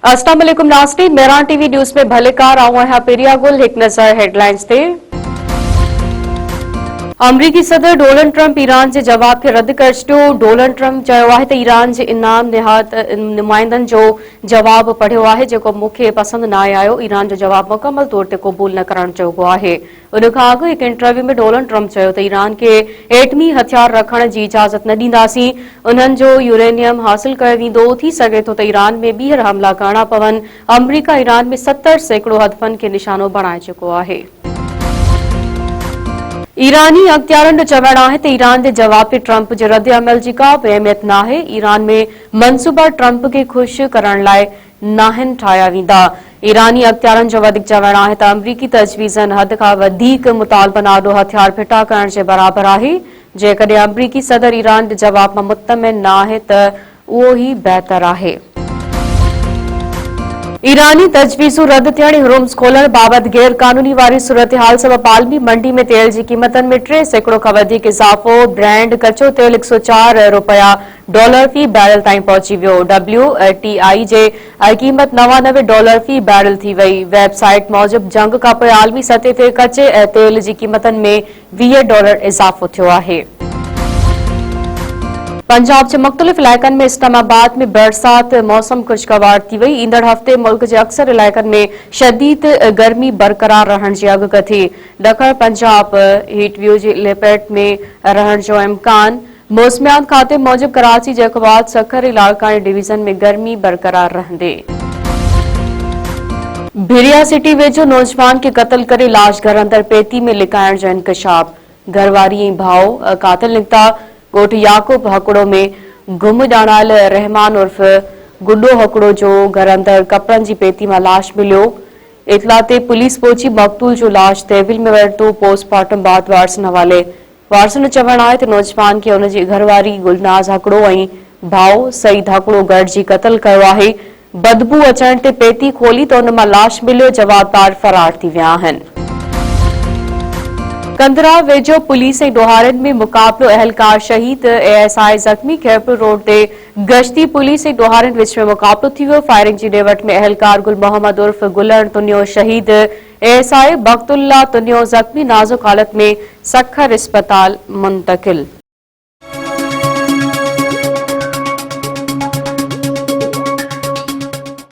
अस्सलाम वालेकुम नाज़रीन, मेरान टीवी न्यूज़ में भलेकार आऊं है पेरिया गुल। एक नज़र हेडलाइंस ते। अमरीकी सदर डोनाल्ड ट्रंप ईरान जे जवाब खे रद्द करे छॾियो। डोनाल्ड ट्रंप चयो आहे त ईरान जे इनाम निहात नुमाइंदनि जो जवाब पढ़ियो आहे जेको मूंखे पसंदि न आयो। ईरान जो जवाब मुकमल तौर ते क़बूल न करणु चयो आहे। उन खां अॻु हिकु इंटरव्यू में डोनाल्ड ट्रंप चयो त ईरान खे एटमी हथियार रखण जी इजाज़त न ॾींदासीं। उन्हनि जो यूरेनियम हासिल कयो वेंदो। थी सघे थो त ईरान में ॿीहर हमला करणा पवनि। अमरीका ईरान में 70 सैकड़ो हदफनि खे निशानो बणाए चुको आहे। ईरानी अख़्तियारनि जो चवणु आहे त ईरान जे जवाब ते ट्रंप जे रद्द अमल जी का बि अहमियत नाहे। ईरान में मंसूबा ट्रंप खे ख़ुशि करण लाइ नाहिनि ठाहिया वेंदा। ईरानी अख़्तियारनि जो वधीक चवणु आहे त अमरीकी तजवीज़नि हद खां वधीक मुतालबन आॾो हथियार फिटा करण जे बराबरि आहे। जेकॾहिं अमरीकी सदर ईरान जे जवाब मां मुतमिन न आहे त उहो ई बहितर आहे। ईरानी तजवीज़ूं रद्द थियण ऐं हुर्मुज़ खोलण बाबति गैर कानूनी वारी सूरतहाल सबबि आलमी मंडी में तेल जी क़ीमतनि में 3 सैकड़ो खां वधीक इज़ाफ़ो। ब्रेंड कचो तेल $104 फी बैरल ताईं पहुची वियो। WTI जे क़ीमत $99 फी बैरल थी वई। वेबसाइट मूजिबि जंग खां पोइ आलमी सतह ते कचे ऐं तेल जी क़ीमतनि में $20 इज़ाफ़ो थियो आहे। पंजाब के मुख्तलिफ इलाक़नि में इस्लामाबाद में बरसात मौसम खुशगवार थी वई। ईंदड़ हफ़्ते मुल्क के अक्सर इलाक़नि में शदीद गर्मी बरक़रार रहण जी अॻकथी। ॾखण पंजाब हीटवेव जी लपेट में रहण जो इम्कान। मौसमियात खाते मूजिबि कराची, जैकोबाद, सखर ऐं लाड़कानी डिवीज़न में गर्मी बरक़रार रहंदे। भिरिया सिटी वेझो नौजवान के कत्ल करे लाश घर अंदर पेती में लिकाइण जो इंकशाफ। घरवारी ऐं भाउ कातिल निकिता। ॻोठ याकूब हकड़ो में गुम ॼाणायल रहमान उर्फ गुड्डो हकड़ो जो घर अंदर कपड़नि जी पेती में लाश मिलियो। इतला ते पुलिस पहुची मक़तूल जो लाश तहवील में वरितो। पोस्टमार्टम बाद वारसन हवाले। वारसन जो चवणु आहे त नौजवान खे हुनजी घरवारी गुलनाज़ हकड़ो ऐं भाउ सईद हकड़ो गॾिजी कत्ल कयो आहे। बदबू अचण ते पेती खोली त हुन मां लाश मिलियो। जवाबदार फरार थी विया आहिनि। कंदरा वेझो पुलिस ऐं ॾोहारियुनि में मुक़ाबलो। अहलकार शहीद, ASI ज़ख़्मी। खैरपुर रोड ते गश्ती पुलिस ऐं ॾोहारियुनि विच में मुक़ाबलो थी वियो। फायरिंग जी ॾेवट में अहलकार गुल मोहम्मद उर्फ गुलण तुनियो शहीद। ASI बख्तुल्ला तुनियो ज़ख़्मी, नाज़ुक हालत में सखर अस्पताल मुंतकिल।